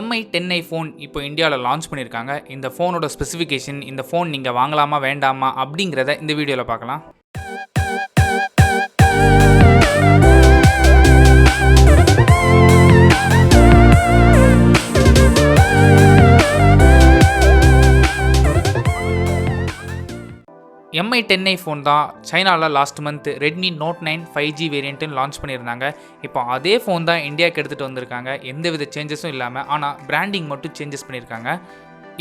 MI10i phone இப்போ இந்தியாவில் launch பண்ணியிருக்காங்க. இந்த ஃபோனோட ஸ்பெசிஃபிகேஷன், இந்த ஃபோன் நீங்கள் வாங்கலாமா வேண்டாமா அப்படிங்கிறத இந்த வீடியோவில் பார்க்கலாம். MI10i ஃபோன் தான் சைனாவில் last month Redmi Note 9 5G வேரியண்ட்டுன்னு லான்ச் பண்ணியிருந்தாங்க. இப்போ அதே ஃபோன் தான் இந்தியாவுக்கு எடுத்துகிட்டு வந்திருக்காங்க. எந்தவித சேஞ்சஸும் இல்லாமல், ஆனால் பிராண்டிங் மட்டும் சேஞ்சஸ் பண்ணியிருக்காங்க.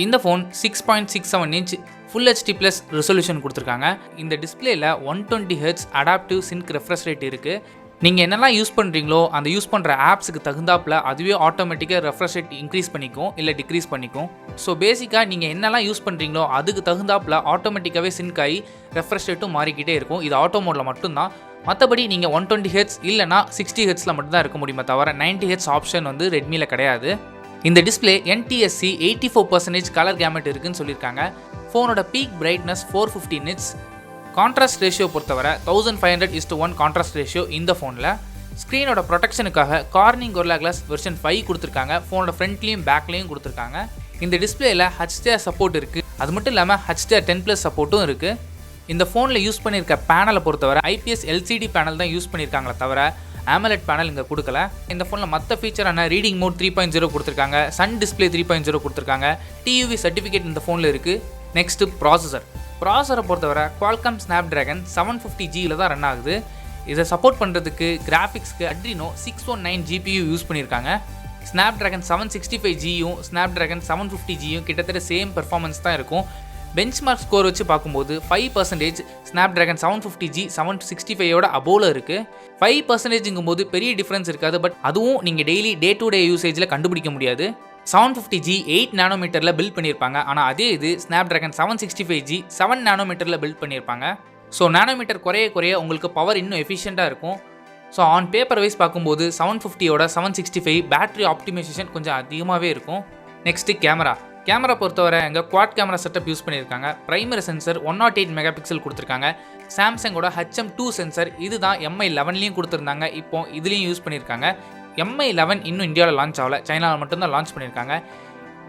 இந்த phone 6.67 inch full HD plus resolution கொடுத்துருக்காங்க. இந்த டிஸ்பிளேயில் 120 Hz adaptive sync refresh rate இருக்குது. நீங்கள் என்னெல்லாம் யூஸ் பண்ணுறீங்களோ அந்த யூஸ் பண்ணுற ஆப்ஸுக்கு தகுந்தாப்பில் அதுவே ஆட்டோமேட்டிக்காக ரெஃப்ரெஷ் ரேட் இன்க்ரீஸ் பண்ணிக்கும் இல்லை டிக்ரீஸ் பண்ணிக்கும். ஸோ பேசிக்காக நீங்கள் என்னெல்லாம் யூஸ் பண்ணுறீங்களோ அதுக்கு தகுந்தாப்பில் ஆட்டோமேட்டிக்காகவே சின்க் ஆகி ரெஃப்ரெஷ் ரேட்டும் மாறிக்கிட்டே இருக்கும். இது ஆட்டோ மோடில் மட்டும்தான். மற்றபடி நீங்கள் 120 Hz இல்லைனா 60 Hzல மட்டும்தான் இருக்க முடியுமே தவிர 90 Hz ஆப்ஷன் வந்து ரெட்மியில் கிடையாது. இந்த டிஸ்பிளே NTSC 84% கலர் கேமெட் இருக்குன்னு சொல்லியிருக்காங்க. ஃபோனோட peak brightness 450 nits. Contrast ratio பொறுத்தவரை 1500:1 கான்ட்ராஸ்ட் ரேஷியோ இந்த ஃபோனில். ஸ்க்ரீனோட ப்ரொடெக்ஷனுக்காக கார்னிங் கொரில்லா கிளாஸ் வெர்ஷன் 5 கொடுத்துருக்காங்க. ஃபோனோட ஃப்ரண்ட்லேயும் பேக்லேயும் கொடுத்துருக்காங்க. இந்த டிஸ்பிளேயில் HDR சப்போர்ட் இருக்குது. அது மட்டும் இல்லாமல் HDR10+ சப்போர்ட்டும் இருக்குது. இந்த ஃபோனில் யூஸ் பண்ணியிருக்க பேனலை பொறுத்தவரை IPS LCD பேனல் தான் யூஸ் பண்ணியிருக்காங்களே தவிர AMOLED பேனல் இங்கே கொடுக்கல. இந்த ஃபோனில் மற்ற ஃபீச்சரான ரீடிங் மோட் 3.0 கொடுத்துருக்காங்க, சன் டிஸ்பிளே 3.0 கொடுத்துருக்காங்க, TUV சர்டிஃபிகேட் இந்த ஃபோனில் இருக்குது. நெக்ஸ்ட்டு ப்ராசஸரை பொறுத்தவரை Qualcomm Snapdragon 750Gயில் தான் ரன் ஆகுது. இதை சப்போர்ட் பண்ணுறதுக்கு கிராஃபிக்ஸ்க்கு Adreno 619 GPU யூஸ் பண்ணியிருக்காங்க. Snapdragon 765Gயும் Snapdragon 750Gயும் கிட்டத்தட்ட சேம் பெர்ஃபார்மன்ஸ் தான் இருக்கும். பெஞ்ச்மார்க் ஸ்கோர் வச்சு பார்க்கும்போது 5% Snapdragon 750G 765ஓட அபோவில் இருக்குது. 5%ங்கும் போது பெரிய டிஃப்ரென்ஸ் இருக்காது. பட் அதுவும் நீங்கள் டெய்லி டே டு டே யூசேஜில் கண்டுபிடிக்க முடியாது. 750G 8 நானோமீட்டரில் பில்ட் பண்ணியிருப்பாங்க. ஆனால் அதே இது Snapdragon 765G 7 நானோமீட்டரில் பில்ட் பண்ணியிருப்பாங்க. ஸோ நானோமீட்டர் குறைய உங்களுக்கு பவர் இன்னும் எஃபிஷியண்ட்டாக இருக்கும். ஸோ ஆன் பேப்பர் வைஸ் பார்க்கும்போது 750ஓட 765 பேட்டரி ஆப்டிமைசேஷன் கொஞ்சம் அதிகமாகவே இருக்கும். நெக்ஸ்ட்டு கேமரா பொறுத்தவரை எங்கள் குவாட் கேமரா செட்டப் யூஸ் பண்ணியிருக்காங்க. பிரைமரி சென்சர் 108 மெகா பிக்சல் கொடுத்துருக்காங்க. சாம்சங்கோட HM2 சென்சர் இதுதான் MI11லையும் கொடுத்துருந்தாங்க. இப்போ இதுலேயும் யூஸ் பண்ணியிருக்காங்க. MI11 இன்னும் இந்தியாவில் லான்ச் ஆகலை, சைனாவில் மட்டும்தான் லான்ச் பண்ணியிருக்காங்க.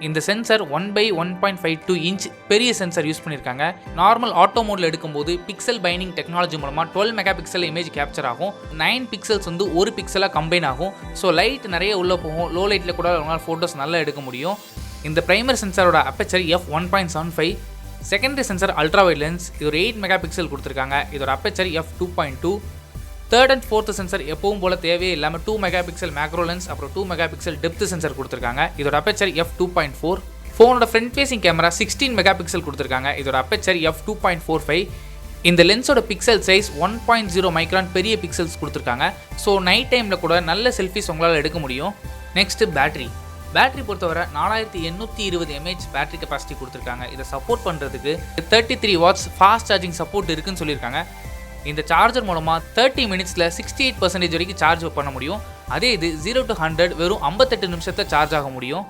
இந்த சென்சர் 1/1.52 இன்ச் பெரிய சென்சர் யூஸ் பண்ணியிருக்காங்க. நார்மல் ஆட்டோ மோடில் எடுக்கும்போது பிக்சல் பைண்டிங் டெக்னாலஜி மூலமாக 12 மெகா பிக்சல் இமேஜ் கேப்சர் ஆகும். 9 பிக்சல்ஸ் வந்து ஒரு பிக்சலாக கம்பைன் ஆகும். ஸோ லைட் நிறைய உள்ளே போகும். லோ லைட்டில் கூட உங்களால் ஃபோட்டோஸ் நல்லா எடுக்க முடியும். இந்த பிரைமரி சென்சரோட aperture f1.75. Secondary sensor ultra wide lens, இது ஒரு 8 மெகா பிக்சல் கொடுத்துருக்காங்க. இதோட aperture f2.2. Third and fourth sensor எப்பவும் போல் தேவையே இல்லாமல் 2 மெகா பிக்சல் மேக்ரோ லென்ஸ், அப்புறம் 2 மெகா பிக்சல் டெப்த் சென்சர் கொடுத்துருக்காங்க. இதோட அப்பேச்சர் f2.4. ஃபோனோட front facing camera 16 mega pixel கொடுத்துருக்காங்க. இதோட அப்பேச்சர் f2.45. இந்த லென்ஸோட பிக்சல் சைஸ் 1.0 மைக்ரான் பெரிய பிக்சல்ஸ் கொடுத்துருக்காங்க. ஸோ நைட் டைமில் கூட நல்ல செல்ஃபிஸ் உங்களால் எடுக்க முடியும். நெக்ஸ்ட்டு பேட்டரி பொறுத்தவரை 4820 mAh பேட்டரி கெப்பாசிட்டி கொடுத்துருக்காங்க. இதை சப்போர்ட் பண்ணுறதுக்கு 33 வாட்ஸ் ஃபாஸ்ட் சார்ஜிங் சப்போர்ட் இருக்குன்னு சொல்லியிருக்காங்க. இந்த சார்ஜர் மூலமாக 30 மினிட்ஸில் 68% வரைக்கும் சார்ஜ் பண்ண முடியும். அதே இது 0 to 100 வெறும் 58 நிமிஷத்தை சார்ஜ் ஆக முடியும்.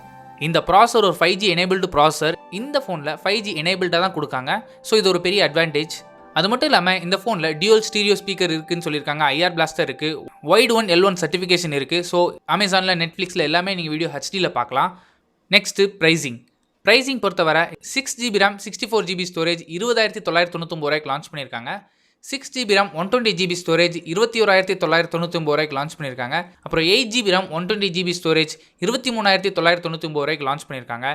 இந்த ப்ராசர் ஒரு 5G எனேபிள்டு ப்ராசர். இந்த ஃபோனில் 5G எனேபிள்டாக தான் கொடுக்காங்க. ஸோ இது ஒரு பெரிய அட்வான்டேஜ். அது மட்டும் இல்லாமல் இந்த ஃபோனில் டியூவல் ஸ்டீரியோ ஸ்பீக்கர் இருக்குன்னு சொல்லியிருக்காங்க. IR பிளாஸ்டர் இருக்குது, வைட் 1 L1 சர்டிஃபிகேஷன் இருக்குது. ஸோ அமேசானில், நெட்ஃப்ளிக்ஸில் எல்லாமே நீங்கள் வீடியோ HDயில் பார்க்கலாம். நெக்ஸ்ட்டு ப்ரைஸிங் பொறுத்தவரை 6GB RAM 64GB ஸ்டோரேஜ் 20,999 ரூபாய்க்கு லான்ச் பண்ணியிருக்காங்க. 6GB RAM 120GB ஸ்டோரேஜ் 21,999 ரூபாய்க்கு லான்ச் பண்ணியிருக்காங்க. அப்புறம் 8GB RAM 120GB ஸ்டோரேஜ் 23,999 ரூபாய்க்கு லான்ச் பண்ணியிருக்காங்க.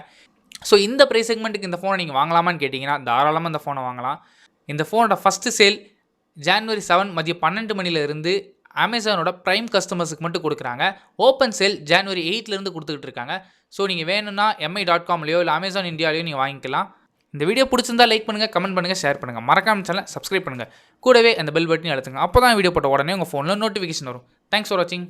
ஸோ இந்த ப்ரைஸ் செக்மெண்ட்டுக்கு இந்த ஃபோனை நீங்கள் வாங்கலாமான்னு கேட்டிங்கன்னா தாராளமாக இந்த ஃபோனை வாங்கலாம். இந்த ஃபோனோட ஃபஸ்ட்டு சேல் January 7 மதியம் 12 மணிலேருந்து அமேசானோட ப்ரைம் கஸ்டமர்ஸுக்கு மட்டும் கொடுக்குறாங்க. ஓப்பன் சேல் January 8 கொடுத்துக்கிட்டு இருக்காங்க. ஸோ நீங்கள் வேணும்னா mi.comலையோ இல்லை அமேசான் இந்தியாலையோ நீங்கள் வாங்கிக்கலாம். இந்த வீடியோ பிடிச்சிருந்தா லைக் பண்ணுங்கள், கமெண்ட் பண்ணுங்கள், ஷேர் பண்ணுங்கள். மறக்காம சேனலை சப்ஸ்கிரைப் பண்ணுங்கள். கூடவே அந்த பெல் பட்டனையும் அழுத்துங்க. அப்போ தான் வீடியோ போட்ட உடனே உங்கள் ஃபோனில் நோட்டிஃபிகேஷன் வரும். தேங்க்ஸ் ஃபார் வாட்சிங்.